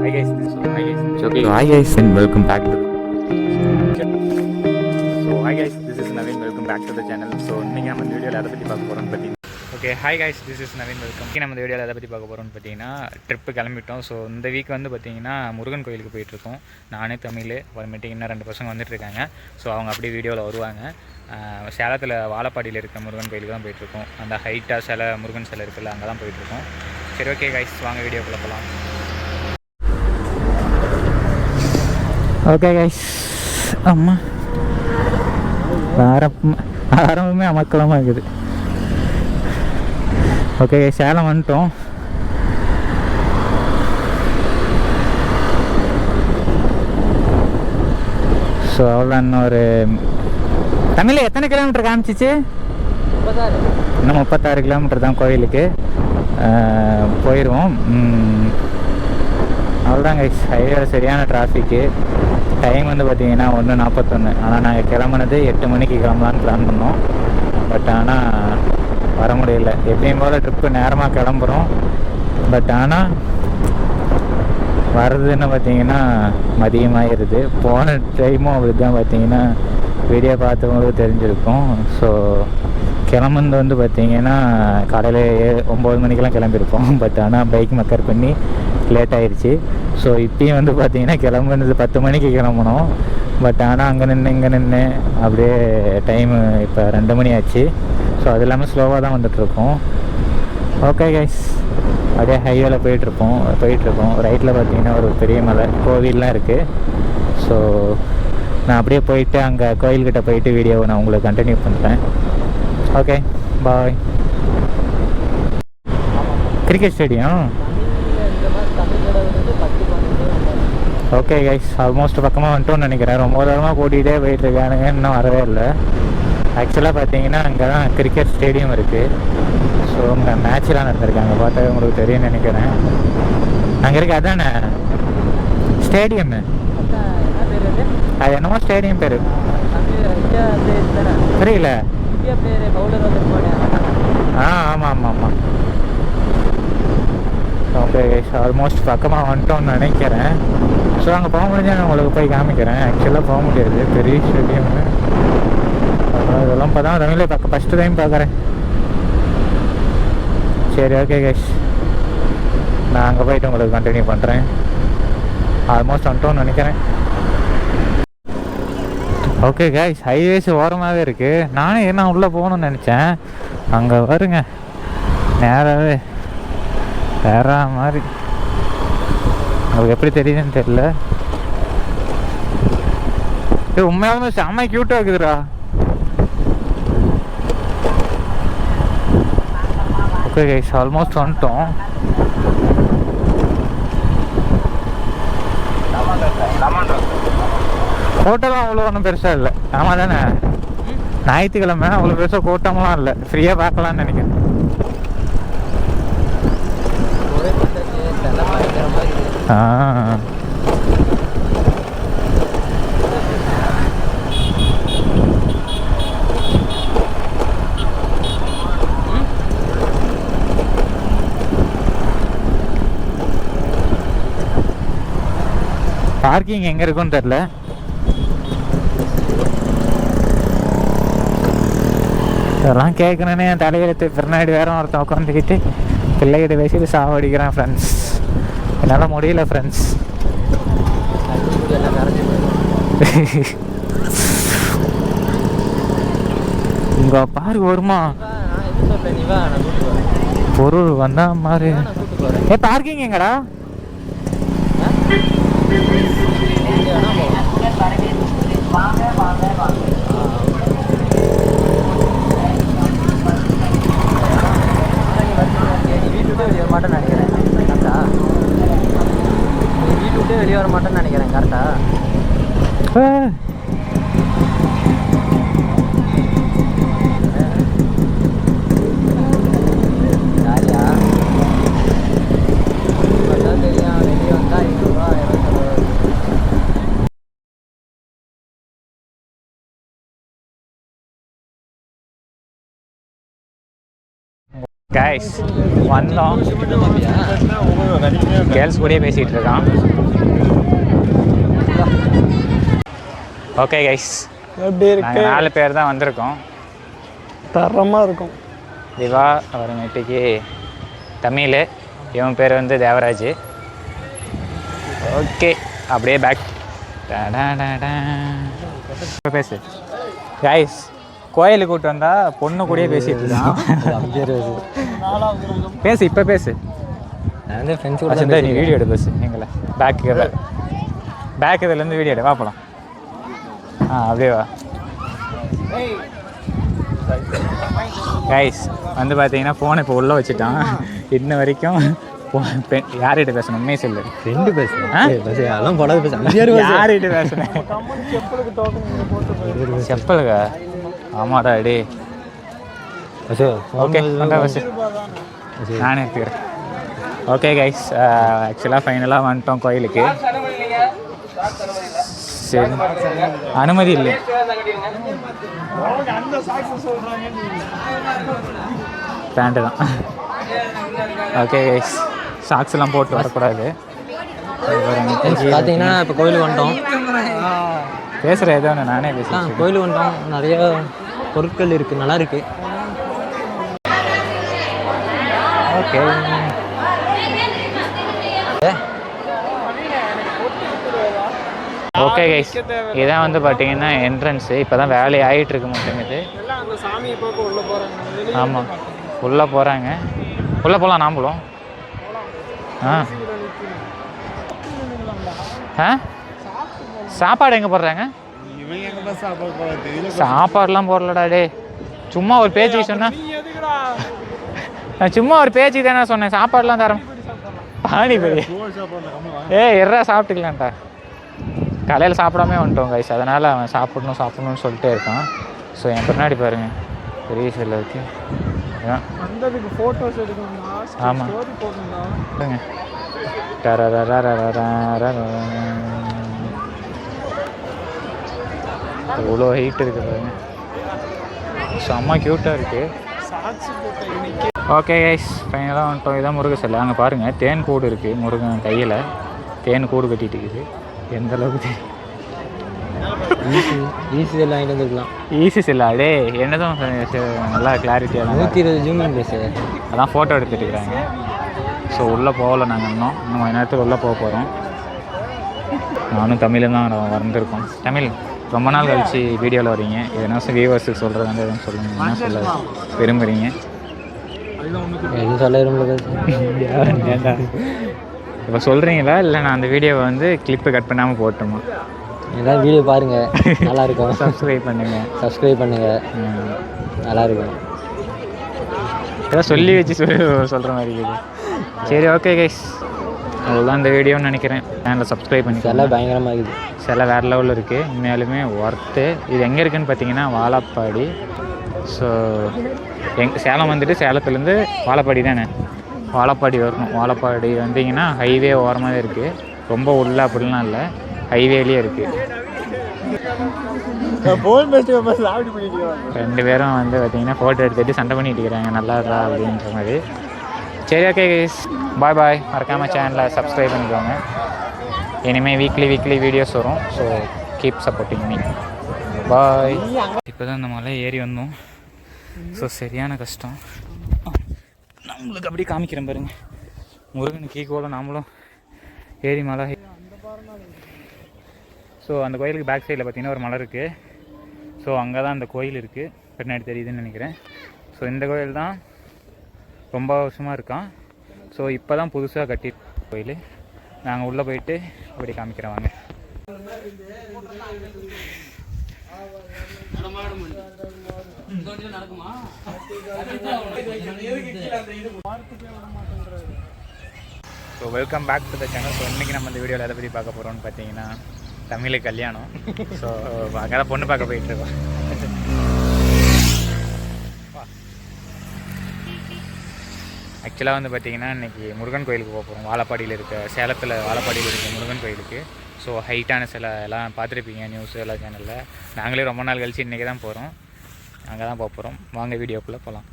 Hi guys, this is hi guys. It's okay. So hi guys and welcome back to hi guys, this is Naveen. Welcome back to the channel. So இன்னைக்கு நம்ம இந்த வீடியோவில் எதை பற்றி பார்க்க போகிறோம்னு பார்த்தீங்கன்னா okay hi guys, this is Naveen. Welcome. நம்ம இந்த வீடியோவில் எதை பற்றி பார்க்க போகிறோம்னு பார்த்தீங்கன்னா ட்ரிப்பு கிளம்பிட்டோம். ஸோ இந்த வீக் வந்து பார்த்தீங்கன்னா முருகன் கோயிலுக்கு போயிட்டுருக்கோம். நானே தமிழ் அப்புறமேட்டு இன்னும் 2 பசங்க வந்துட்டுருக்காங்க. ஸோ அவங்க அப்படியே வீடியோவில் வருவாங்க. சேலத்தில் வாழப்பாடியில் இருக்க முருகன் கோயிலுக்கு தான் போயிட்டுருக்கோம். அந்த ஹைட்டாக சிலை முருகன் சிலை இருக்குல்ல, அங்கே தான் போயிட்டுருக்கோம். சரி ஓகே கைஸ், வாங்க வீடியோக்குள்ளே போகலாம். ஓகே கைஸ், அம்மா ஆரம்பமே அமக்கலமாக இருக்குது. ஓகே சேலம் வந்துட்டோம். ஸோ அவ்வளோ இன்னும் ஒரு தமிழில் எத்தனை கிலோமீட்டர் காமிச்சிச்சு? இன்னும் 36 கிலோமீட்டர் தான் கோயிலுக்கு. போயிடுவோம். அவ்வளோதாங்க. ஹைவே சரியான டிராஃபிக்கு. டைம் வந்து பார்த்திங்கன்னா 1:41. ஆனால் நாங்கள் கிளம்புனது 8 மணிக்கு கிளம்பலான்னு பிளான் பண்ணோம். பட் ஆனால் வர முடியல. எப்பயும் போல் ட்ரிப்பு நேரமாக கிளம்புறோம். பட் ஆனால் வர்றதுன்னு பார்த்திங்கன்னா மதியமாகிடுது. போன டைமும் அப்படி தான் பார்த்திங்கன்னா வீடியோ பார்த்தவங்களுக்கு தெரிஞ்சிருக்கும். ஸோ கிளம்புனது வந்து பார்த்திங்கன்னா காலையில் 9 மணிக்கெலாம் கிளம்பியிருப்போம். பட் ஆனால் பைக் மக்கர் பண்ணி லேட் ஆகிடுச்சு. ஸோ இப்பயும் வந்து பார்த்திங்கன்னா கிளம்புனது 10 மணிக்கு கிளம்பணும். பட் ஆனால் அங்கே நின்று இங்கே நின்று அப்படியே டைமு இப்போ 2 மணி ஆச்சு. ஸோ அது இல்லாமல் ஸ்லோவாக தான் வந்துட்டுருக்கோம். ஓகே கைஸ், அப்படியே ஹைவேல போயிட்டுருக்கோம். ரைட்டில் பார்த்திங்கன்னா ஒரு பெரிய மலை கோவில்லாம் இருக்குது. ஸோ நான் அப்படியே போயிட்டு அங்கே கோயில்கிட்ட போயிட்டு வீடியோவை நான் உங்களுக்கு கண்டினியூ பண்ணுறேன். Okay bye. Cricket stadium. Okay guys, almost பக்கமாக வந்துட்டோன்னு நினைக்கிறேன். ரொம்ப தூரமாக கூட்டிகிட்டே போயிட்டுருக்கானுங்க, இன்னும் வரவே இல்லை. ஆக்சுவலாக பார்த்தீங்கன்னா அங்கே தான் கிரிக்கெட் ஸ்டேடியம் இருக்குது. ஸோ அங்கே மேட்ச்லாம் நடந்திருக்காங்க, பார்த்தாவே உங்களுக்கு தெரியும்னு நினைக்கிறேன். அங்கே இருக்குது அதானே ஸ்டேடியம்மு. அது என்னமோ ஸ்டேடியம் பேர் புரியல. ஆமாம். ஓகே கைஸ், ஆல்மோஸ்ட் பக்கமாக வந்துட்டோம்னு நினைக்கிறேன். ஸோ அங்கே போக முடிஞ்சால் நான் உங்களுக்கு போய் காமிக்கிறேன். ஆக்சுவலாக போக முடியாது, பெரிய ஸ்டேடியம்னு. இதெல்லாம் இப்போ தான் தமிழில் ஃபஸ்ட்டு டைம் பார்க்குறேன். சரி ஓகே கைஸ், நான் அங்கே போயிட்டு உங்களுக்கு கண்டினியூ பண்ணுறேன். ஆல்மோஸ்ட் வந்துட்டோம்னு நினைக்கிறேன். ஓகே கைஸ், ஹைவேஸ் ஓரமாகவே இருக்குது. நானே என்ன உள்ளே போகணுன்னு நினச்சேன். அங்கே வருங்க நேராகவே வேற மாதிரி. உங்களுக்கு எப்படி தெரியுதுன்னு தெரியல. உண்மையாலுமே செம்ம க்யூட்டாக இருக்குதுடா. ஓகே கைஸ், ஆல்மோஸ்ட் வந்துட்டோம். ஹோட்டலாம் அவ்வளோ ஒன்றும் பெருசாக இல்லை. ஆமாம் தானே, ஞாயிற்றுக்கிழமை அவ்வளோ பெருசாக கூட்டமெல்லாம் இல்லை. ஃப்ரீயாக பார்க்கலான்னு நினைக்கிறேன். பார்க்கிங் எங்கே இருக்குன்னு தெரில. இதெல்லாம் கேட்கணுன்னே என் தலையெழுத்து. பின்னாடி வேற ஒருத்தன் உட்காந்துக்கிட்டு பிள்ளைகிட்ட பேசிட்டு சாவடிக்கிறான் ஃப்ரெண்ட்ஸ். என்னால் முடியல ஃப்ரெண்ட்ஸ். இங்கே பார்க் வருமா பொருள் வந்தா மாதிரி. பார்க்கிங் எங்கடா? மாட்டேன்னு நினைக்கிறேன். கரெக்டா? வீட்டு விட்டு வெளியே வர மாட்டேன்னு நினைக்கிறேன். கரெக்டா? யாரியா தெரியும். வெளியே வந்தா 500 ரூபா 20 ரூபா. கைஸ் வந்தோம், கேர்ள்ஸ் கூடயே பேசிகிட்டு இருக்கான். ஓகே கைஸ், எப்படி இருக்கு? நாங்கள் 4 பேர் தான் வந்திருக்கோம். தரமாக இருக்கும். திவா, அப்புறமேட்டுக்கு தமிழ், இவன் பேர் வந்து தேவராஜ். ஓகே, அப்படியே பேக் பேசு. கைஸ், கோயிலுக்கு கூப்பிட்டு வந்தா பொண்ணு கூடயே பேசிட்டு இருக்கான். பேசு, இப்போ பேசு. நீ வீடியோ எடு, பேசு. எங்களை பேக் இதுலேருந்து வீடியோ எடு, வா போலாம். அப்படியே வா. கைஸ் வந்து பார்த்தீங்கன்னா ஃபோனை இப்போ உள்ளே வச்சுட்டான். இன்ன வரைக்கும் யார்கிட்ட பேசணும்? உண்மையை சொல்லு. 2 பேசுகிறேன். அதெல்லாம் படம் பேசுகிறேன். யார்கிட்ட பேசுனேன்? செப்பலுக்கா? ஆமாடா டே. ஓகே, பஸ் நானே எடுத்துக்கிறேன். ஓகே கைஸ், ஆக்சுவலாக ஃபைனலாக வந்துட்டோம் கோயிலுக்கு. சரி, அனுமதி இல்லை. பேண்ட்டு தான். ஓகே கைஸ், சாக்ஸ் எல்லாம் போட்டு வரக்கூடாது. பார்த்தீங்கன்னா இப்போ கோயிலுக்கு வந்துட்டோம். பேசுகிற ஏதோ ஒன்று நானே பேசுகிறேன். கோயிலுக்கு வந்துட்டோம், நிறைய பொருட்கள் இருக்குது, நல்லா இருக்குது. ஓகே, ஓகே கைஸ், இதான் வந்து பார்த்தீங்கன்னா என்ட்ரன்ஸு. இப்போ தான் வேலை ஆகிட்டு இருக்க மாட்டேங்குது. ஆமாம், உள்ளே போகிறாங்க. உள்ளே போகலாம், நாம்பளும். சாப்பாடு எங்கே போடுறாங்க? சாப்பாடுலாம் போடலடா டே, சும்மா ஒரு பேச்சுக்கு சொன்னா. நான் சும்மா ஒரு பேச்சுக்கு தானே சொன்னேன், சாப்பாடுலாம் தரேன். பானிபூரி எறா சாப்பிட்டுக்கலான்டா. காலையில் சாப்பிடாமே வந்துட்டோம் கைஸ், அதனால் அவன் சாப்பிடணும்னு சொல்லிட்டே இருக்கான். ஸோ என் பின்னாடி பாருங்கள், பெரிய செல்ல இருக்கு. ஆமாம், இவ்வளோ ஹைட் இருக்கு பாருங்க, செம்ம க்யூட்டாக இருக்குது. ஓகே கைஸ், ஃபைனலாக வந்துட்டோம். இதான் முருகன் சிலை. அங்கே பாருங்கள், தேன் கூடு இருக்குது. முருகன் கையில் தேன் கூடு கட்டிகிட்டு இருக்குது. எந்த அளவுக்கு ஈஸி எல்லாம் வாங்கிட்டு வந்துருக்கலாம். ஈஸி சிலை அடே, என்னதான் நல்லா கிளாரிட்டியாக 120 ஜூமிங் பேசு. அதான் ஃபோட்டோ எடுத்துகிட்டு இருக்கிறாங்க. ஸோ உள்ளே போகலை, நாங்கள் இன்னும் கொஞ்ச நேரத்தில் உள்ளே போக போகிறோம். நானும் தமிழும் தான் வந்திருக்கோம். தமிழ், ரொம்ப நாள் கழிச்சு வீடியோவில் வரீங்க. எதனா வியூவர்ஸுக்கு சொல்கிறது வந்து எதுவும் சொல்லுங்கள், என்ன சொல்ல விரும்புகிறீங்க? எதுவும் சொல்ல விரும்புகிறது. இப்போ சொல்கிறீங்களா இல்லை நான் அந்த வீடியோவை வந்து கிளிப்பு கட் பண்ணாமல் போட்டுமா? எல்லாம் வீடியோ பாருங்கள், நல்லாயிருக்கும். சப்ஸ்கிரைப் பண்ணுங்கள், நல்லாயிருக்கும். ஏதாவது சொல்லி வச்சு சொல்கிற மாதிரி இருக்குது. சரி, ஓகே கைஸ், அவ்வளோதான் இந்த வீடியோன்னு நினைக்கிறேன். சேனலில் சப்ஸ்கிரைப் பண்ணி. எல்லாம் பயங்கரமாக இருக்குது, சில வேறு லெவலில் இருக்குது, உண்மையாலுமே ஒர்த்து. இது எங்கே இருக்குதுன்னு பார்த்தீங்கன்னா வாழப்பாடி. ஸோ சேலம் வந்துட்டு சேலத்துலேருந்து வாழப்பாடி தானே, வாழப்பாடி வரணும். வாழப்பாடி வந்தீங்கன்னா ஹைவே ஓரமாக தான் இருக்குது, ரொம்ப உள்ள அப்படிலாம் இல்லை, ஹைவேலேயே இருக்குது. 2 பேரும் வந்து பார்த்தீங்கன்னா ஃபோட்டோ எடுத்துகிட்டு சண்டை பண்ணிட்டு இருக்கிறாங்க, நல்லாடுறா அப்படின்ற மாதிரி. சரி, ஓகே கைஸ், பாய் பாய். மறக்காமல் சேனலை சப்ஸ்கிரைப் பண்ணிக்கோங்க. இனிமேல் வீக்லி வீடியோஸ் வரும். So keep supporting me. Bye. இப்போ தான் இந்த மலை ஏறி வந்தோம். ஸோ சரியான கஷ்டம். நம்மளுக்கு அப்படியே காமிக்கிறேன் பாருங்க, முருகனுக்கு ஈக்குவலாக நாமளும் ஏறி மலை. ஸோ அந்த கோயிலுக்கு பேக் சைடில் பார்த்திங்கன்னா ஒரு மலை இருக்குது. ஸோ அங்கே தான் அந்த கோயில் இருக்குது, பின்னாடி தெரியுதுன்னு நினைக்கிறேன். ஸோ இந்த கோயில் தான் ரொம்ப வருஷமாக இருக்கான். ஸோ இப்போ தான் புதுசாக கட்டி கோயில். நாங்கள் உள்ளே போயிட்டு அப்படி காமிக்கிறோம் வாங்க. So welcome back to the channel. So இன்றைக்கி நம்ம இந்த வீடியோவில் எதை பற்றி பார்க்க போகிறோம்னு பார்த்தீங்கன்னா தமிழுக்கு கல்யாணம். ஸோ அங்கே தான் பொண்ணு பார்க்க போயிட்டுருக்கோம். ஆக்சுவலாக வந்து பார்த்திங்கன்னா இன்றைக்கி முருகன் கோயிலுக்கு போக போகிறோம். வாழப்பாடியில் இருக்க, சேலத்தில் வாழப்பாடியில் இருக்க முருகன் கோயிலுக்கு. ஸோ ஹைட்டான சிலை எல்லாம் பார்த்துருப்பீங்க நியூஸ் எல்லா சேனலில். நாங்களே ரொம்ப நாள் கழிச்சு இன்றைக்கி தான் போகிறோம், அங்கே தான் போக போகிறோம். வாங்க வீடியோக்குள்ளே போகலாம்.